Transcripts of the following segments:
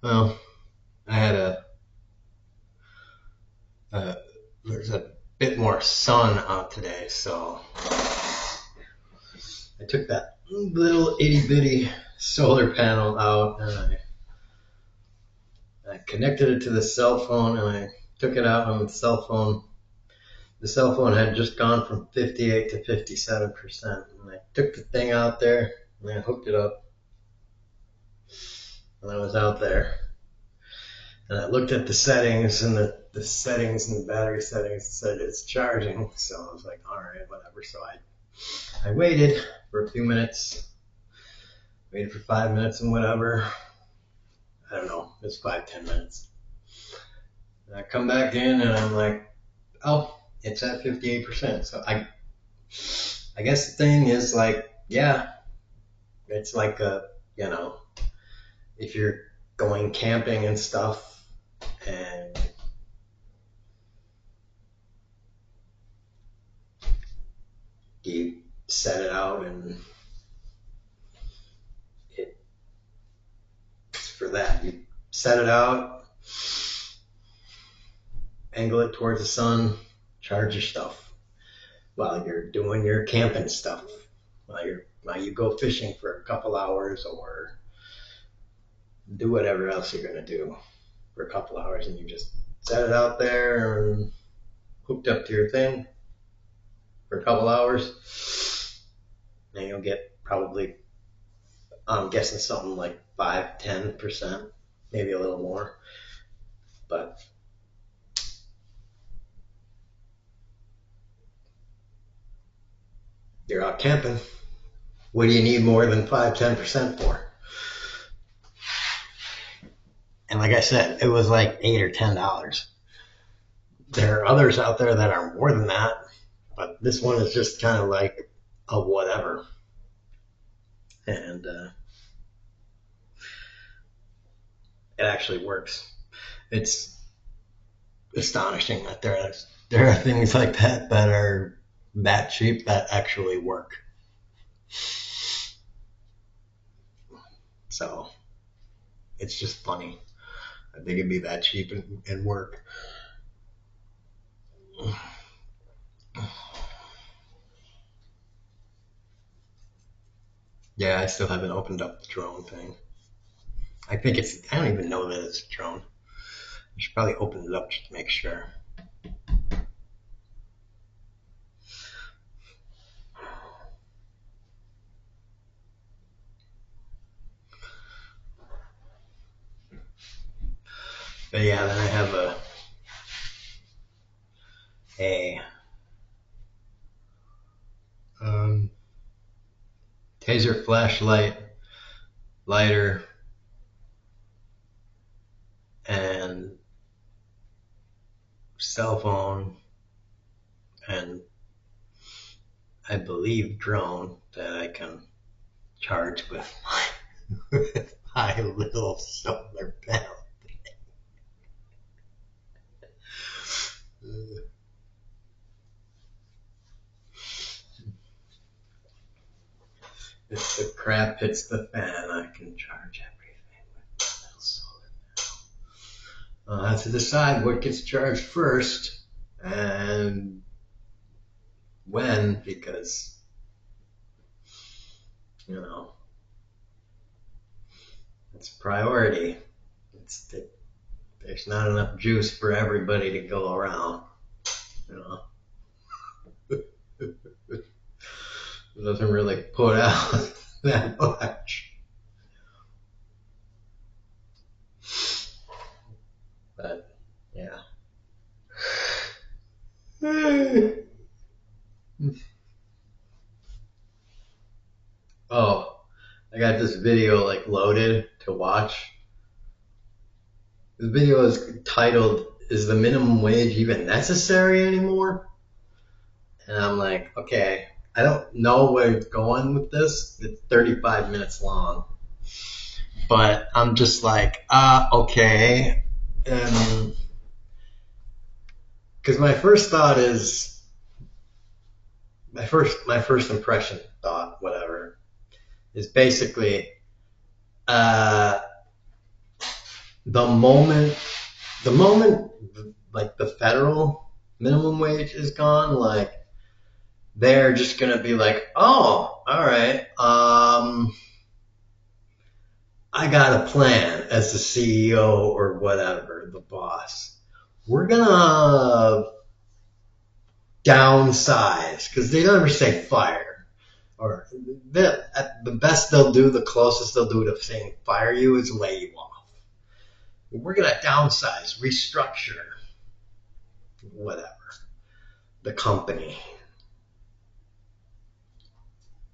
Well, I had a there's a bit more sun out today, so I took that little itty bitty solar panel out and I connected it to the cell phone and I took it out on the cell phone. The cell phone had just gone from 58 to 57%. And I took the thing out there and I hooked it up and I was out there. And I looked at the settings and the settings and the battery settings said it's charging. So I was like, all right, whatever. So I waited for a few minutes, waited for 5 minutes and whatever. I don't know, it's 5, 10 minutes. And I come back in and I'm like, oh, it's at 58%. So I guess the thing is like, yeah, it's like you know, if you're going camping and stuff and you set it out and it's for that. You set it out, angle it towards the sun, charge your stuff while you're doing your camping stuff. While you go fishing for a couple hours or do whatever else you're gonna do for a couple hours and you just set it out there and hooked up to your thing for a couple hours and you'll get probably, I'm guessing something like 5, 10%, maybe a little more. But you're out camping. What do you need more than 5, 10% for? And like I said, it was like $8 or $10. There are others out there that are more than that, but this one is just kind of like a whatever. And it actually works. It's astonishing that there are things like that that are that cheap that actually work. So it's just funny. I think it'd be that cheap and work. Yeah, I still haven't opened up the drone thing. I don't even know that it's a drone. I should probably open it up just to make sure. But yeah, then I have a um, taser flashlight, lighter, and cell phone, and I believe drone that I can charge with with my little solar panel. If the crap hits the fan, I can charge everything with my little solar panel. I'll have to decide what gets charged first and when, because, you know, it's a priority. There's not enough juice for everybody to go around, you know. It doesn't really put out that much. But, yeah. Oh, I got this video like loaded to watch. The video is titled, "Is the minimum wage even necessary anymore?" And I'm like, okay, I don't know where it's going with this. It's 35 minutes long. But I'm just like, okay. Because my first thought is, my first impression thought, whatever, is basically, uh, the moment, the moment, like the federal minimum wage is gone, like they're just gonna be like, oh, all right, I got a plan as the CEO or whatever, the boss. We're gonna downsize because they never say fire. Or at the best they'll do, the closest they'll do to saying fire you is lay you off. We're gonna downsize, restructure, whatever, the company.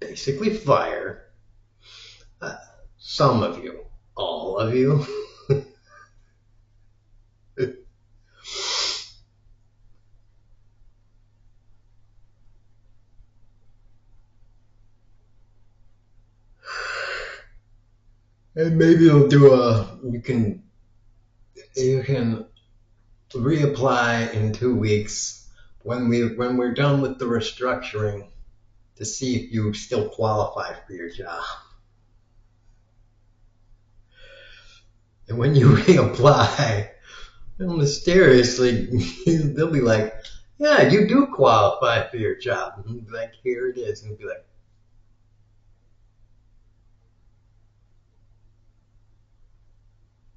Basically fire some of you, all of you. And maybe you'll do you can reapply in 2 weeks when we're done with the restructuring to see if you still qualify for your job. And when you reapply, mysteriously, they'll be like, yeah, you do qualify for your job. And you'll be like, here it is. And you'll be like,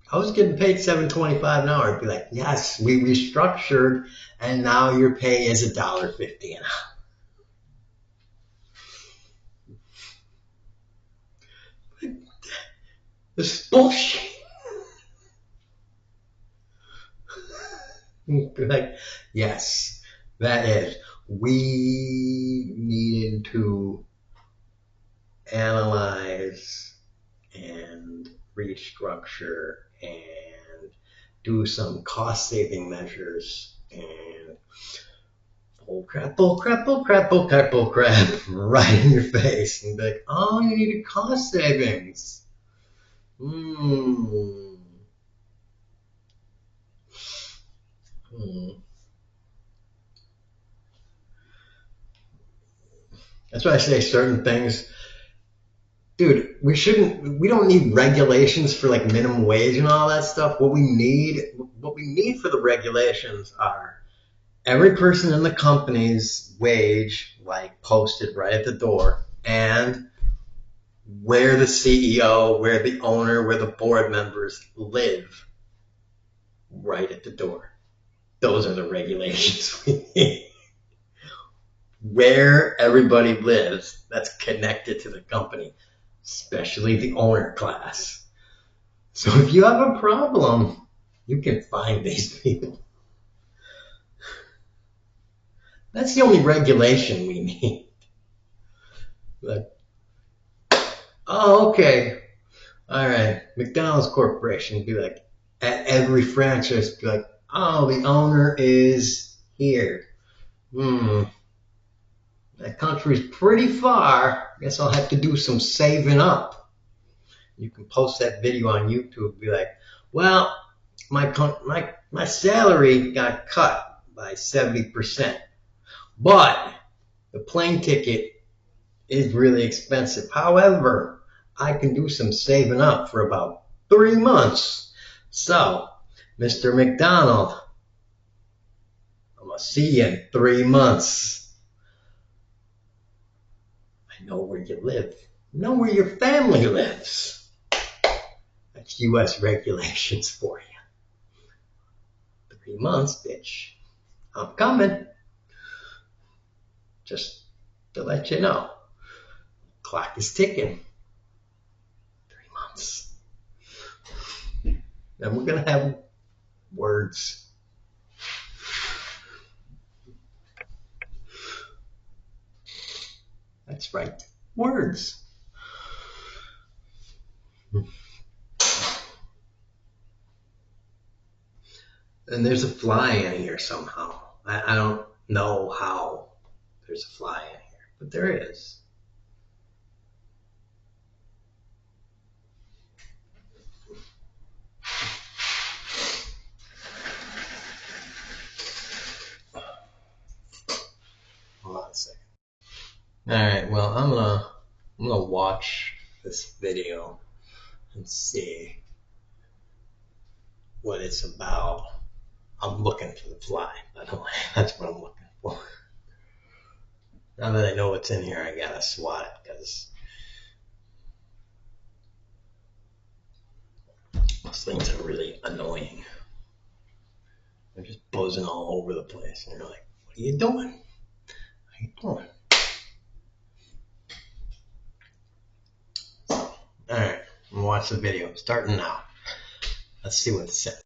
I was getting paid $7.25 an hour. I'd be like, yes, we restructured, and now your pay is $1.50 an hour. This is bullshit. Be like, yes, that is. We needed to analyze and restructure and do some cost saving measures and bull crap, bull crap, bull crap, bull crap, bull crap, right in your face. And be like, oh, you needed cost savings. Hmm. That's why I say certain things, dude. We don't need regulations for like minimum wage and all that stuff. What we need for the regulations are every person in the company's wage, like posted right at the door, and where the CEO, where the owner, where the board members live, right at the door. Those are the regulations we need. Where everybody lives that's connected to the company, especially the owner class. So if you have a problem, you can find these people. That's the only regulation we need. Like, oh, okay. All right. McDonald's Corporation be like, at every franchise, be like, oh, the owner is here. That country's pretty far. Guess I'll have to do some saving up. You can post that video on YouTube. Be like, well, my salary got cut by 70%, but the plane ticket is really expensive. However, I can do some saving up for about 3 months. So, Mr. McDonald, I'm gonna see you in 3 months. I know where you live. I know where your family lives. That's U.S. regulations for you. 3 months, bitch. I'm coming. Just to let you know. Clock is ticking. 3 months. And we're going to have words. That's right. Words. And there's a fly in here somehow. I don't know how there's a fly in here, but there is. Hold on a second. All right. Well, I'm gonna watch this video and see. what it's about. I'm looking for the fly, by the way. That's what I'm looking for. Now that I know what's in here, I gotta swat it because those things are really annoying. They're just buzzing all over the place. And you're like, what are you doing? What are you doing? Alright, I'm gonna watch the video. Starting now. Let's see what it says.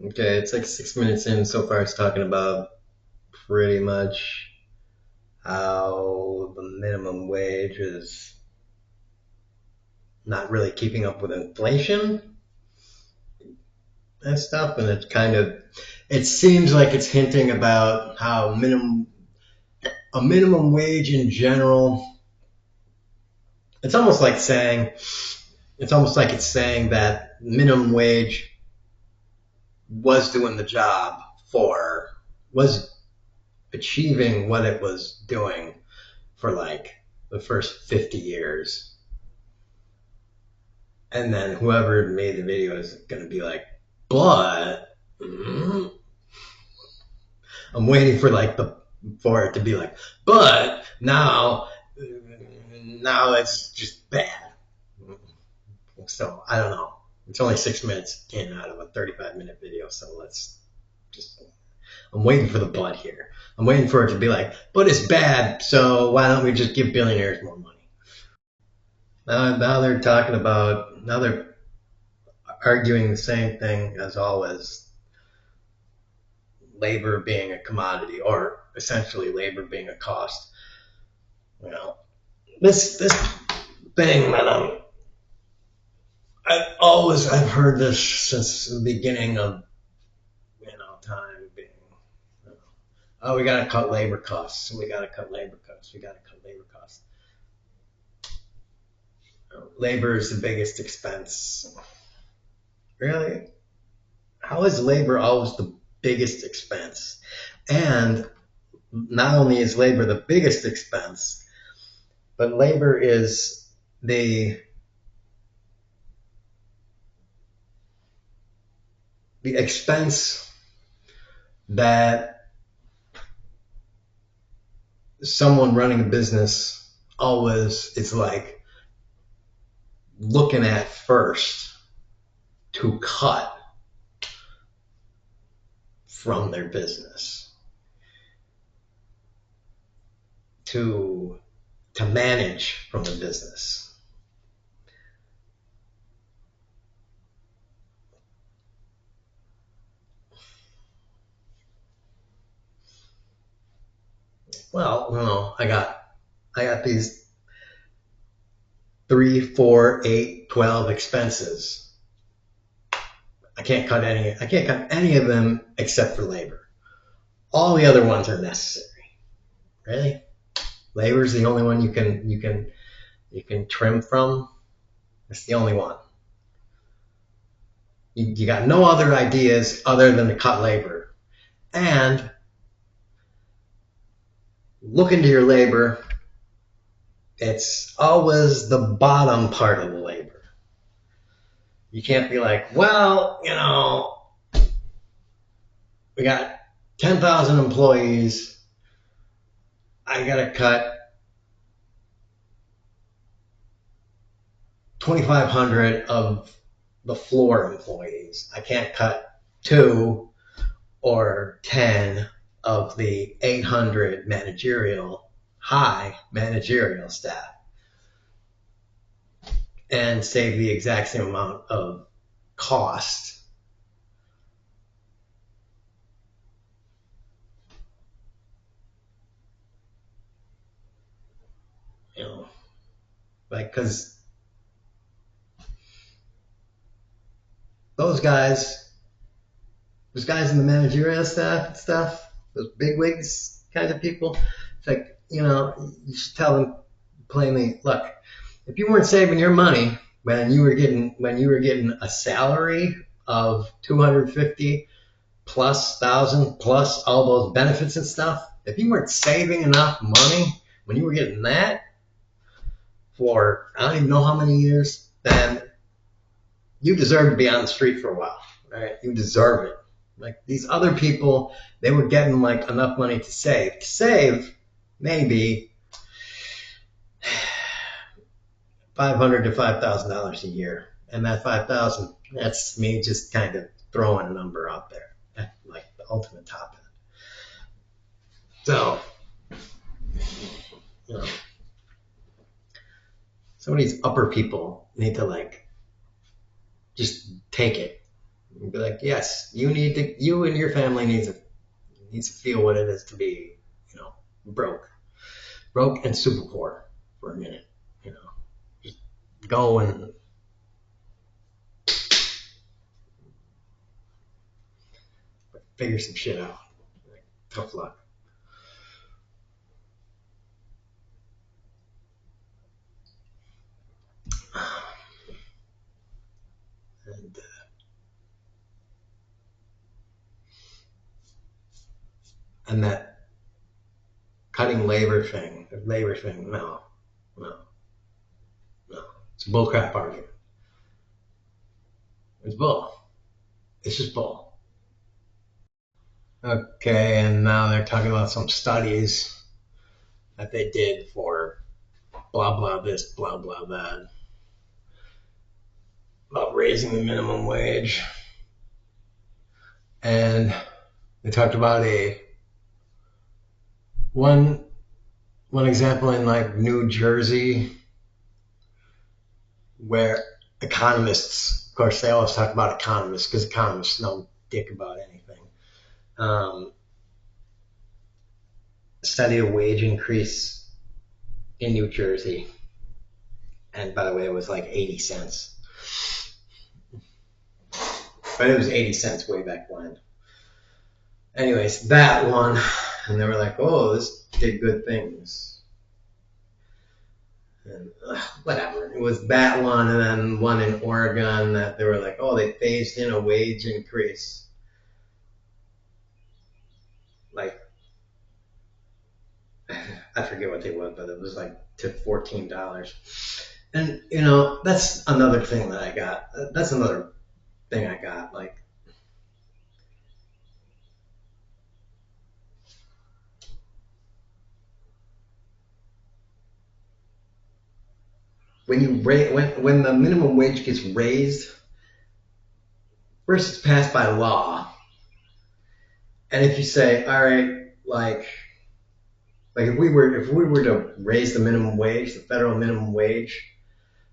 Okay, it's like 6 minutes in. So far, it's talking about pretty much how the minimum wage is not really keeping up with inflation and stuff. And it seems like it's hinting about how a minimum wage in general, it's almost like it's saying that minimum wage was doing the job was achieving what it was doing for like the first 50 years. And then whoever made the video is going to be like, but I'm waiting for for it to be like, but now it's just bad. So I don't know. It's only 6 minutes in out of a 35-minute video. So I'm waiting for the but here. I'm waiting for it to be like, but it's bad. So why don't we just give billionaires more money? Now they're arguing the same thing as always. Labor being a commodity, or essentially labor being a cost. You know, this thing that I've heard this since the beginning of time being. Oh, we gotta cut labor costs. We gotta cut labor costs. We gotta cut labor costs. Labor is the biggest expense. Really? How is labor always the biggest expense? And not only is labor the biggest expense, but labor is the expense that someone running a business always is like looking at first to cut from their business, to manage from the business. Well, I got these 3, 4, 8, 12 expenses. I can't cut any of them except for labor. All the other ones are necessary. Really? Labor is the only one you can trim from. It's the only one. You got no other ideas other than to cut labor. And look into your labor. It's always the bottom part of the labor. You can't be like, well, we got 10,000 employees. I got to cut 2,500 of the floor employees. I can't cut 2 or 10 of the 800 high managerial staff and save the exact same amount of cost. Because those guys in the managerial staff and stuff, those bigwigs kind of people, it's like, you should tell them plainly, look, if you weren't saving your money when you were getting a salary of 250 plus thousand plus all those benefits and stuff, if you weren't saving enough money when you were getting that for I don't even know how many years, then you deserve to be on the street for a while, right? You deserve it. Like these other people, they were getting like enough money to save. To save maybe $500 to $5,000 a year, and that 5,000, that's me just kind of throwing a number out there, at like the ultimate top end. So, you know, some of these upper people need to like just take it and be like, yes, you and your family needs to feel what it is to be, broke and super poor for a minute, just go and figure some shit out. Like, tough luck. And that cutting labor thing, no, no, no. It's a bullcrap argument. It's bull. It's just bull. Okay, and now they're talking about some studies that they did for blah blah this, blah blah that, about raising the minimum wage. And they talked about one example in like New Jersey where economists, of course they always talk about economists because economists know dick about anything, studied a wage increase in New Jersey, and by the way it was like 80 cents, but it was 80 cents way back when. Anyways, that one, and they were like, oh, this did good things. And whatever. It was that one, and then one in Oregon that they were like, oh, they phased in a wage increase. Like, I forget what they was, but it was like to $14. And, that's another thing that I got. That's another thing I got. Like, when the minimum wage gets raised, first it's passed by law, and if you say, all right, like if we were to raise the minimum wage, the federal minimum wage,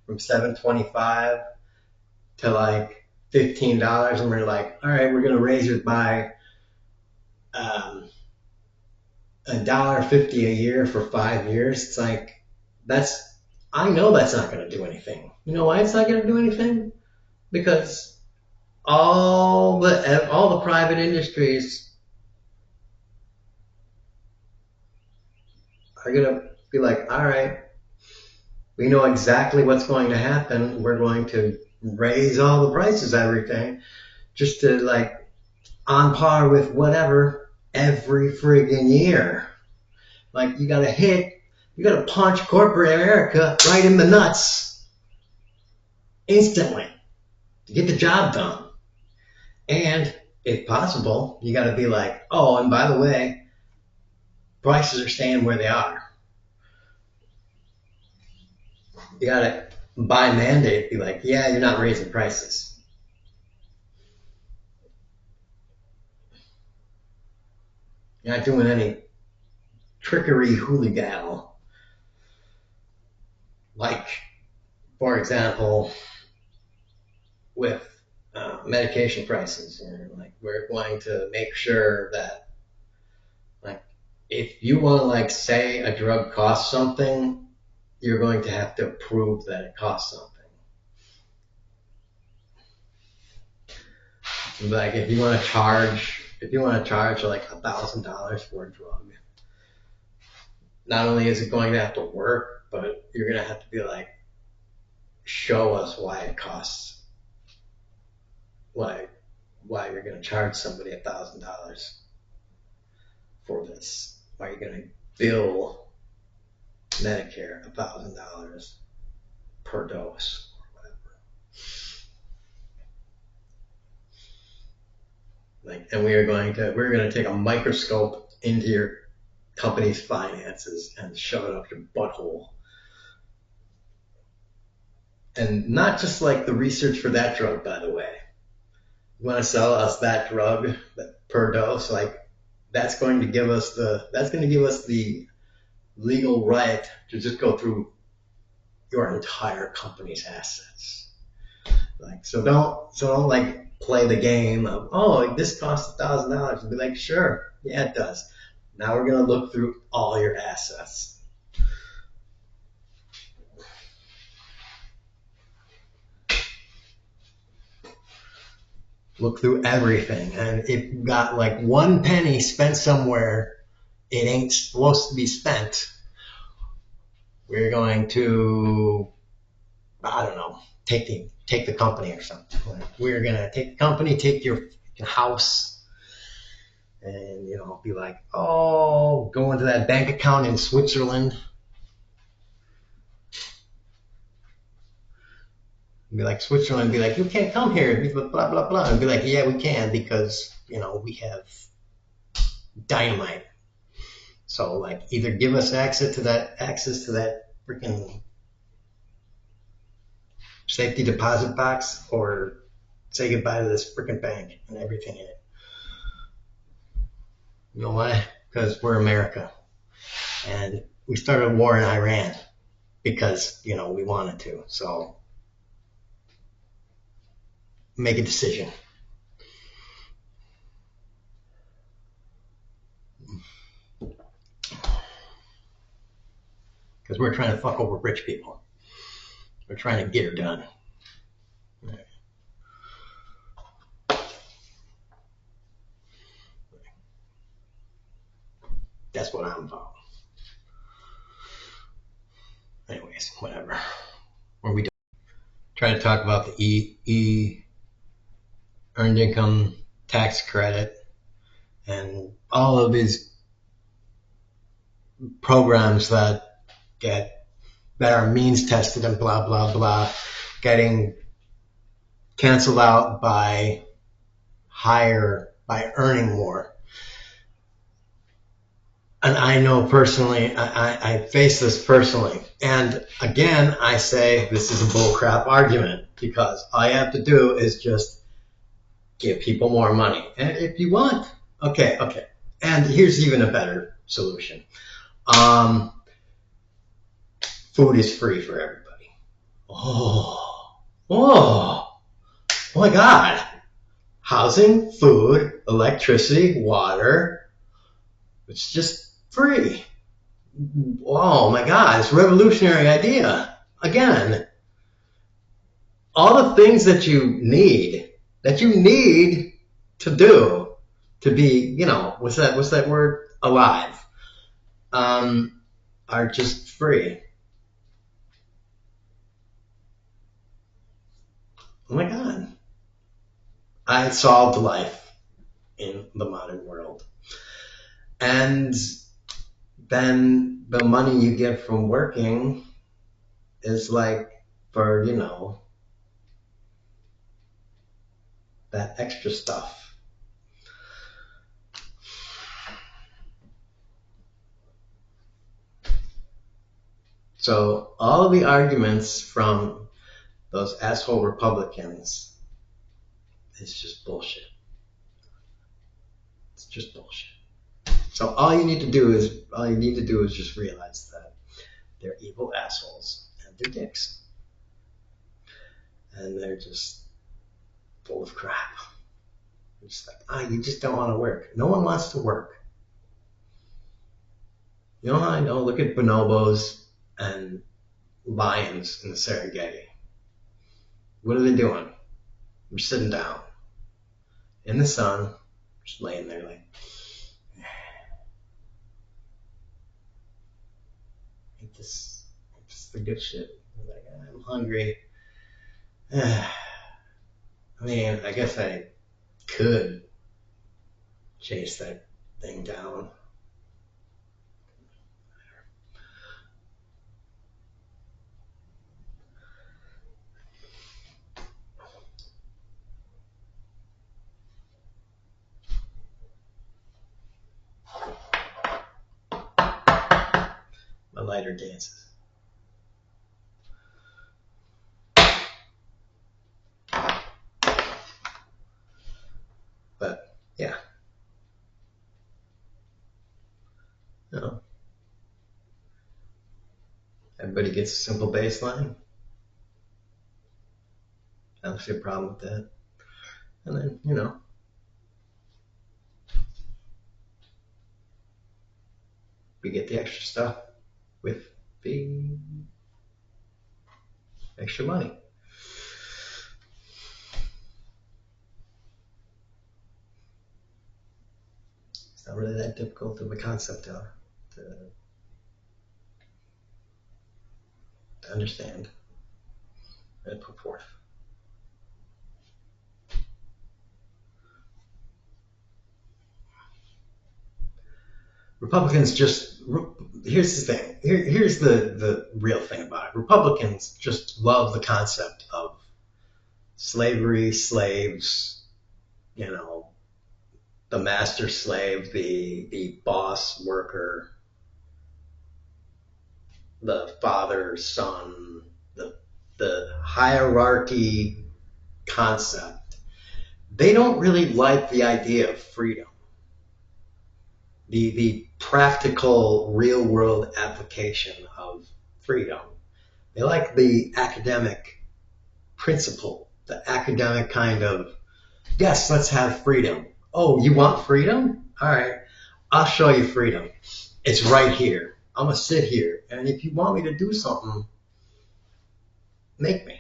from $7.25 to like $15, and we're like, all right, we're gonna raise it by $1.50 a year for 5 years. It's like I know that's not going to do anything. You know why it's not going to do anything? Because all the private industries are going to be like, all right, we know exactly what's going to happen. We're going to raise all the prices, everything, just to like on par with whatever every friggin' year. Like you got to punch corporate America right in the nuts instantly to get the job done. And if possible, you got to be like, oh, and by the way, prices are staying where they are. You got to, by mandate, be like, yeah, you're not raising prices. You're not doing any trickery hooligan. Like, for example, with medication prices, like we're going to make sure that, like, if you want to like say a drug costs something, you're going to have to prove that it costs something. Like if you want to charge like $1,000 for a drug, not only is it going to have to work, but you're going to have to be like, show us why it costs, why you're going to charge somebody $1,000 for this, why you're going to bill Medicare $1,000 per dose or whatever. Like, and we're going to take a microscope into your company's finances and shove it up your butthole. And not just like the research for that drug, by the way. You want to sell us that drug per dose, like that's going to give us the legal right to just go through your entire company's assets. Like, so don't like play the game of, oh, this costs $1,000. And be like, sure, yeah, it does. Now we're gonna look through all your assets. Look through everything, and if you got like one penny spent somewhere it ain't supposed to be spent, we're going to, I don't know, take the company or something. Like, we're gonna take the company, take your house, and be like, oh, go into that bank account in Switzerland. Be like Switzerland, be like, you can't come here, blah blah blah, and be like, yeah, we can because we have dynamite. So like, either give us access to that freaking safety deposit box, or say goodbye to this freaking bank and everything in it. You know why? Because we're America, and we started a war in Iran because we wanted to. So make a decision. Because we're trying to fuck over rich people. We're trying to get her done. That's what I'm about. Anyways, whatever. Or we try to talk about the earned income tax credit and all of these programs that are means tested and blah blah blah, getting canceled out by earning more. And I know personally, I face this personally. And again, I say this is a bullcrap argument, because all you have to do is just give people more money. And if you want, okay. And here's even a better solution. Food is free for everybody. Oh my God. Housing, food, electricity, water. It's just free. Oh my God, it's a revolutionary idea. Again, all the things that you need to do to be, what's that word? Alive, are just free. Oh my God. I solved life in the modern world. And then the money you get from working is like for, that extra stuff. So all of the arguments from those asshole Republicans is just bullshit. It's just bullshit. So all you need to do is just realize that they're evil assholes and they're dicks. And they're just full of crap. It's like, you just don't want to work. No one wants to work. You know how I know? Look at bonobos and lions in the Serengeti. What are they doing? They're sitting down in the sun, just laying there like, ain't this the good shit. Like, I'm hungry. I mean, I guess I could chase that thing down. lighter dances. But yeah, you know, everybody gets a simple baseline. I don't see a problem with that. And then, we get the extra stuff with the extra money. It's not really that difficult of a concept to understand and put forth. Republicans just, here's the thing. Here's the real thing about it. Republicans just love the concept of slavery, slaves, the master slave, the boss worker, the father, son, the hierarchy concept. They don't really like the idea of freedom. The practical, real world application of freedom. They like the academic principle, the academic kind of, yes, let's have freedom. Oh, you want freedom? All right, I'll show you freedom. It's right here. I'm going to sit here. And if you want me to do something, make me.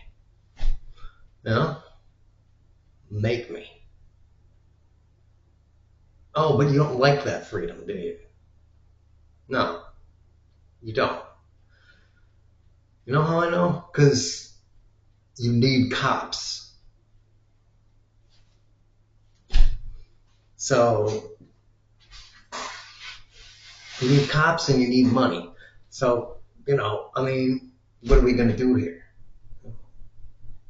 Make me. Oh, but you don't like that freedom, do you? No, you don't. You know how I know? Because you need cops. So you need cops and you need money. So, what are we going to do here?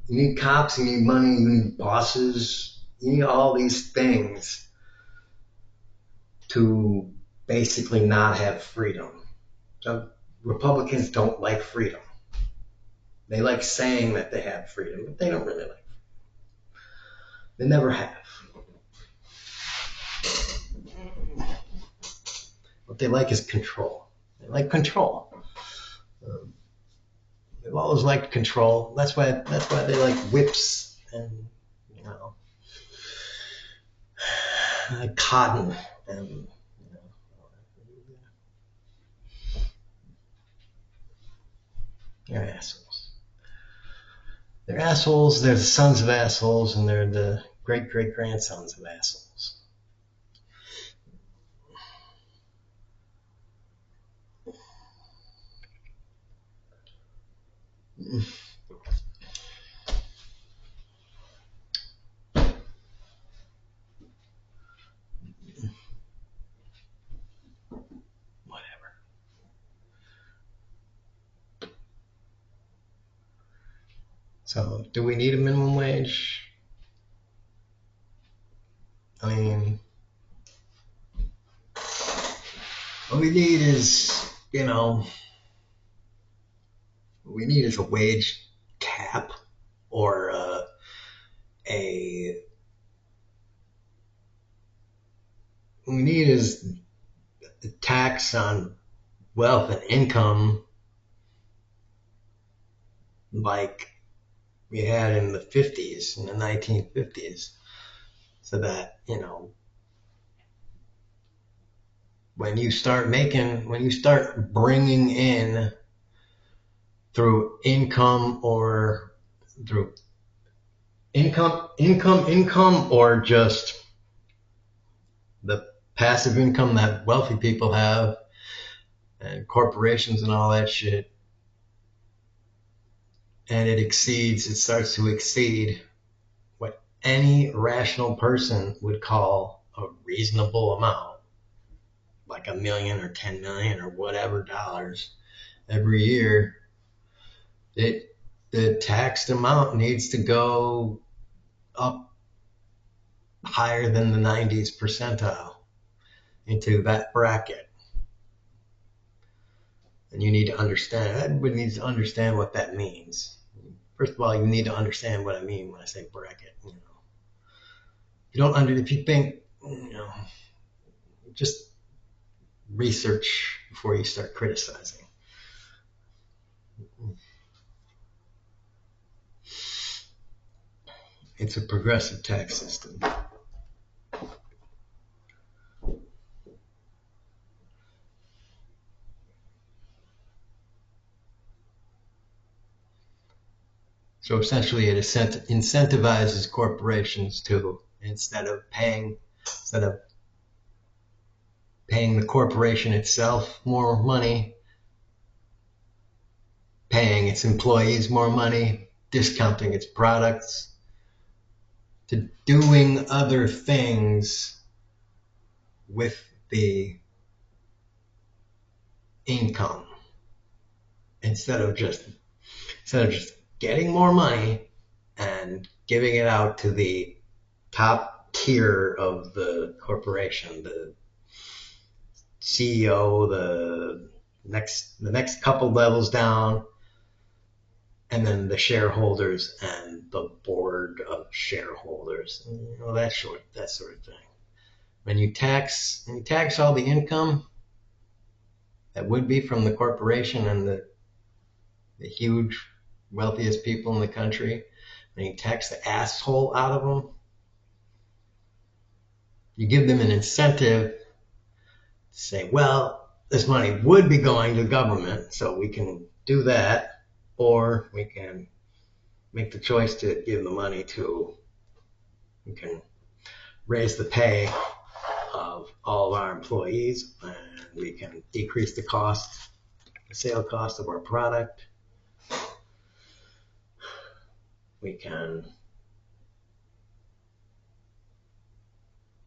You need cops, you need money, you need bosses, you need all these things to basically not have freedom. So Republicans don't like freedom. They like saying that they have freedom, but they don't really like freedom. They never have. What they like is control. They like control. They've always liked control. That's why they like whips and cotton and they're assholes. They're assholes. They're the sons of assholes, and they're the great great grandsons of assholes. Whatever. So, do we need a minimum wage? I mean, what we need is, what we need is a wage cap or what we need is the tax on wealth and income like we had in the 50s, in the 1950s, so that, when you start bringing in through income or through income or just the passive income that wealthy people have and corporations and all that shit, and it starts to exceed what any rational person would call a reasonable amount, like $1 million or 10 million or whatever dollars every year, the taxed amount needs to go up higher than the 90s percentile into that bracket. And you need to understand, everybody needs to understand what that means. First of all, you need to understand what I mean when I say bracket. If you think, just research before you start criticizing. It's a progressive tax system. So essentially, it incentivizes corporations to, instead of paying the corporation itself more money, paying its employees more money, discounting its products, to doing other things with the income instead of just getting more money and giving it out to the top tier of the corporation, the CEO, the next couple levels down, and then the shareholders and the board of shareholders, that sort of thing. When you tax all the income that would be from the corporation and the huge wealthiest people in the country, when you tax the asshole out of them, you give them an incentive to say, well, this money would be going to government, so we can do that, or we can make the choice to give the money to, we can raise the pay of all of our employees, and we can decrease the sale cost of our product. We can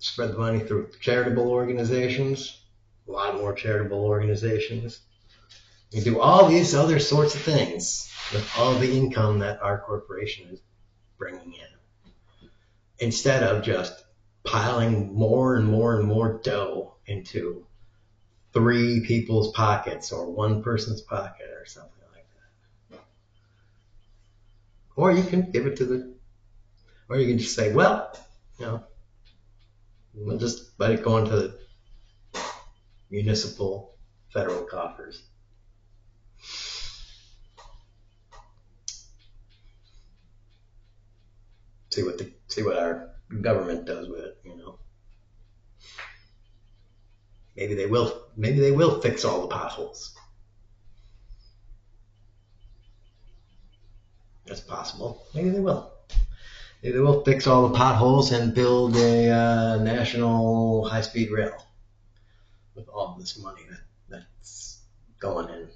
spread the money through charitable organizations, a lot more charitable organizations. We do all these other sorts of things with all the income that our corporation is bringing in, instead of just piling more and more and more dough into 3 people's pockets or 1 person's pocket or something like that. Or you can give it or you can just say, well, we'll just let it go into the municipal federal coffers. See what our government does with it, Maybe they will fix all the potholes. That's possible. Maybe they will. Maybe they will fix all the potholes and build a national high-speed rail with all this money that's going in.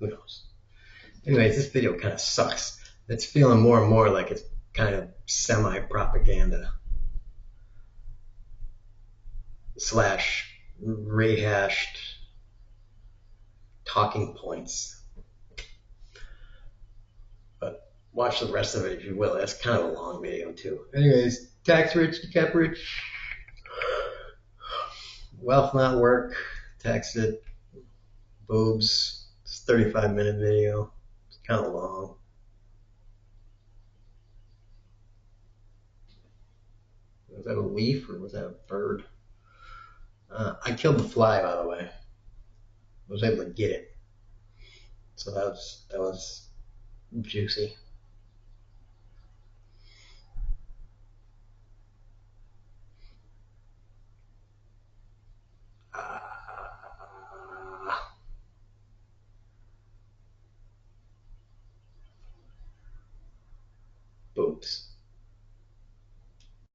Who knows? Anyways, this video kind of sucks. It's feeling more and more like it's kind of semi-propaganda / rehashed talking points. But watch the rest of it if you will. That's kind of a long video too. Anyways, tax rich, decap rich, wealth not work, tax it, boobs. It's a 35-minute video. It's kind of long. Was that a leaf or was that a bird? I killed the fly, by the way. I was able to get it, so that was juicy. Boobs.